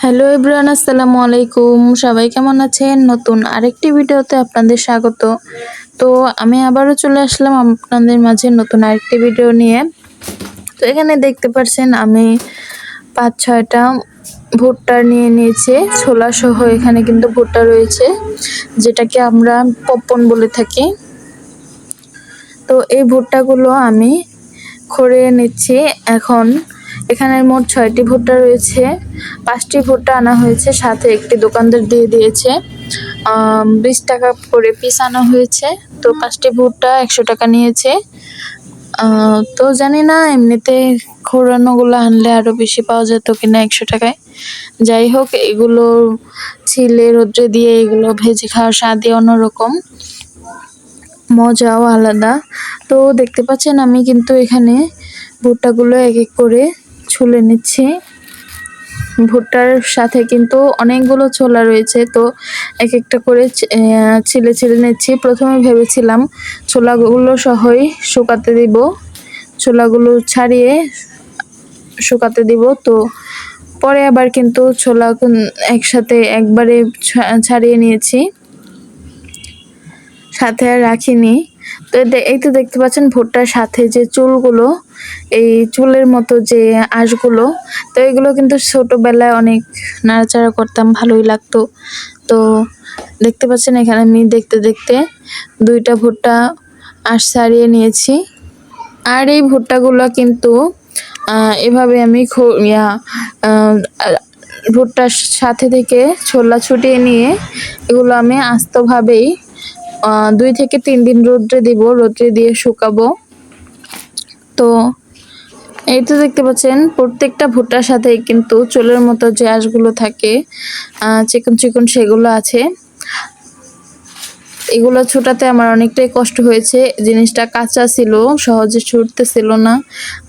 Hello everyone, আসসালামু আলাইকুম। সবাই কেমন আছেন? নতুন আরেকটি ভিডিওতে আপনাদের স্বাগত। তো আমি আবারও চলে আসলাম আপনাদের মাঝে নতুন আরেকটি ভিডিও নিয়ে। তো এখানে দেখতে পাচ্ছেন আমি ৫-৬টা ভুট্টা নিয়ে নিয়েছি, ছোলা সহ। এখানে কিন্তু ভুট্টা রয়েছে, যেটাকে আমরা পপকর্ন বলে থাকি। তো এই ভুট্টাগুলো আমি খড়িয়ে নিচ্ছি। এখন এখানে মোট ৬টি ভুট্টা রয়েছে। ৫টি ভুট্টা আনা হয়েছে, সাথে একটি দোকানদার দিয়ে দিয়েছে ২০ টাকা করে পিস আনা হয়েছে। তো ৫টি ভুট্টা ১০০ টাকা নিয়েছে। তো জানি না এমনিতে খোঁড়ানোগুলো আনলে আরও বেশি পাওয়া যেত কিনা ১০০ টাকায়। যাই হোক, এগুলো ছিলে রোদ্রে দিয়ে এগুলো ভেজে খাওয়ার স্বাদই অন্যরকম, মজাও আলাদা। তো দেখতে পাচ্ছেন আমি কিন্তু এখানে ভুট্টাগুলো এক এক করে ছুলে নিচ্ছি। ভুট্টার সাথে কিন্তু অনেকগুলো ছোলা রয়েছে, তো এক একটা করে ছিলে ছিলে নিচ্ছি। প্রথমে ভেবেছিলাম ছোলাগুলো সহই শুকাতে দিব, ছোলাগুলো ছাড়িয়ে শুকাতে দিব। তো পরে আবার কিন্তু ছোলা একসাথে একবারে ছাড়িয়ে নিয়েছি, সাথে আর রাখিনি। তো এই তো দেখতে পাচ্ছেন ভুট্টার সাথে যে চুলগুলো, এই চুলের মতো যে আঁশগুলো, তো এগুলো কিন্তু ছোটবেলায় অনেক নাড়াচাড়া করতাম, ভালোই লাগতো। তো দেখতে পাচ্ছেন এখানে আমি দেখতে দেখতে 2টা ভুট্টা আঁশ ছাড়িয়ে নিয়েছি। আর এই ভুট্টাগুলো কিন্তু এভাবে আমি ভুট্টার সাথে থেকে ছোলা ছুটিয়ে নিয়ে এগুলো আমি আস্তভাবেই 2 থেকে 3 দিন রোদ্রে দিব, রোদ্রে দিয়ে শুকাবো। তো এই তো দেখতে পাচ্ছেন প্রত্যেকটা ভুট্টার সাথে কিন্তু চুলের মতো যে আঁশগুলো থাকে, চিকন চিকন, সেগুলো আছে। এগুলো ছোটাতে আমার অনেকটাই কষ্ট হয়েছে, জিনিসটা কাঁচা ছিল, সহজে ছুটতেছিল না,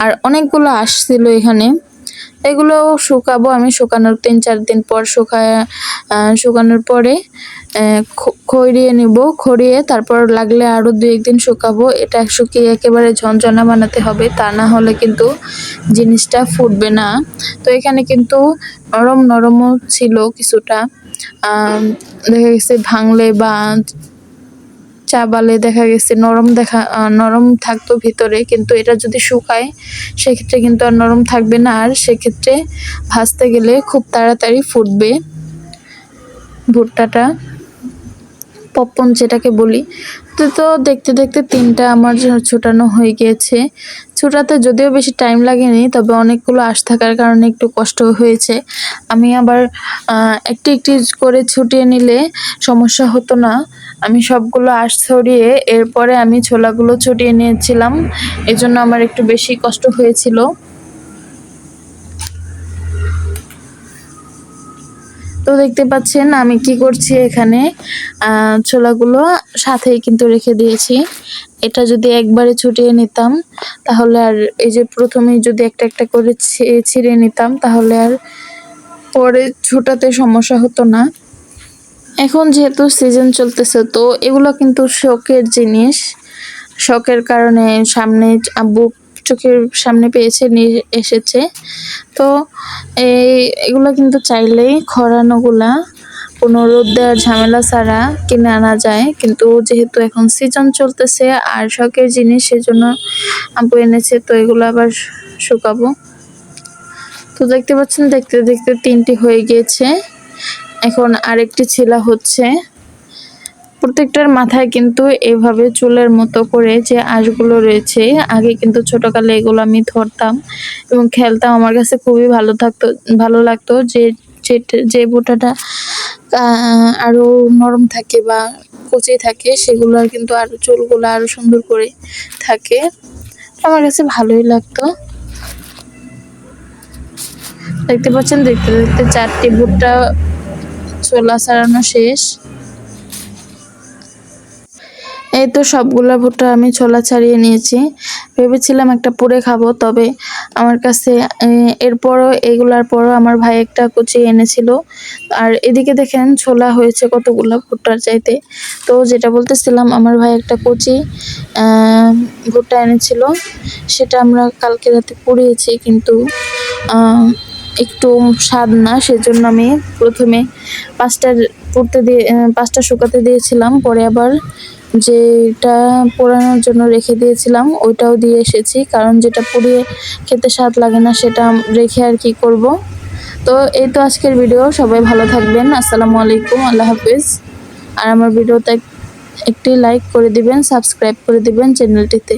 আর অনেকগুলো আঁশ ছিল এখানে। এগুলো শুকাবো আমি, শুকানোর 3-4 দিন পর শুকানোর পরে খড়িয়ে নিব। খড়িয়ে তারপর লাগলে আরও 2-1 দিন শুকাবো। এটা শুকিয়ে একেবারে ঝনঝনা বানাতে হবে, তা না হলে কিন্তু জিনিসটা ফুটবে না। তো এখানে কিন্তু নরম নরমও ছিল কিছুটা, দেখা গেছে ভাঙলে বা চাবালে দেখা গেছে নরম থাকতো ভিতরে, কিন্তু এটা যদি শুকায় সেক্ষেত্রে কিন্তু আর নরম থাকবে না, আর সেক্ষেত্রে ভাজতে গেলে খুব তাড়াতাড়ি ফুটবে ভুট্টাটা, পপকর্ন যেটাকে বলি। তো দেখতে দেখতে 3টা আমার ছোটানো হয়ে গিয়েছে। ছোটাতে যদিও বেশি টাইম লাগেনি, তবে অনেকগুলো আঁশ থাকার কারণে একটু কষ্ট হয়েছে। আমি আবার একটু একটু করে ছুটিয়ে নিলে সমস্যা হতো না। আমি সবগুলো আঁশ ছড়িয়ে এরপরে আমি ছোলাগুলো ছড়িয়ে নিয়েছিলাম, এজন্য আমার একটু বেশি কষ্ট হয়েছিল। তো দেখতে পাচ্ছেন আমি কি করছি এখানে, ছোলাগুলো সাথেই কিন্তু রেখে দিয়েছি। এটা যদি একবারে ছুটিয়ে নিতাম তাহলে আর, এই যে প্রথমেই যদি একটা একটা করে ছিঁড়ে নিতাম তাহলে আর পরে ছোটাতে সমস্যা হতো না। এখন যেহেতু সিজন চলতেছে, তো এগুলো কিন্তু শখের জিনিস, শখের কারণে সামনে আব্বু চোখের সামনে পেয়েছে, নিয়ে এসেছে। তো এগুলো কিন্তু চাইলেই খরানোগুলা কোনো রোদ দেওয়ার ঝামেলা ছাড়া কিনে আনা যায়, কিন্তু যেহেতু এখন সিজন চলতেছে আর শখের জিনিস, সেজন্য আব্বু এনেছে। তো এগুলো আবার শুকাবো। তো দেখতে পাচ্ছেন দেখতে দেখতে 3টি হয়ে গিয়েছে, এখন আরেকটি ছিলা হচ্ছে। প্রত্যেকটার মাথায় কিন্তু এভাবে চুলের মতো করে যে আঁশগুলো রয়েছে, আগে কিন্তু ছোটকালে এগুলো আমি ধরতাম এবং খেলতাম। আমার কাছে খুবই ভালো লাগতো যে ভুট্টাটা আরো নরম থাকে বা কচি থাকে, সেগুলোর কিন্তু আরো চুলগুলো আরো সুন্দর করে থাকে। আমার কাছে ভালোই লাগতো। দেখতে পাচ্ছেন দেখতে দেখতে 4টি ভুট্টা ছোলা ছাড়ানো শেষ। এই তো সবগুলা ভুট্টা আমি ছোলা ছাড়িয়ে নিয়েছি। ভেবেছিলাম একটা পুড়ে খাবো, তবে আমার কাছে এরপরও এগুলার পরও আমার ভাই একটা কুচি এনেছিল। আর এদিকে দেখেন ছোলা হয়েছে কতগুলো ভুট্টার চাইতে। তো যেটা বলতেছিলাম, আমার ভাই একটা কুচি ভুট্টা এনেছিল, সেটা আমরা কালকে রাতে পুড়িয়েছি, কিন্তু একটু স্বাদ না, সেজন্য আমি প্রথমে পাঁচটা শুকাতে দিয়েছিলাম, পরে আবার যেটা পোড়ানোর জন্য রেখে দিয়েছিলাম ওইটাও দিয়ে এসেছি, কারণ যেটা পুড়িয়ে খেতে স্বাদ লাগে না সেটা রেখে আর কি করব। তো এই তো আজকের ভিডিও, সবাই ভালো থাকবেন, আসসালামু আলাইকুম, আল্লাহ হাফিজ। আর আমার ভিডিওতে একটি লাইক করে দিবেন, সাবস্ক্রাইব করে দিবেন চ্যানেলটিতে।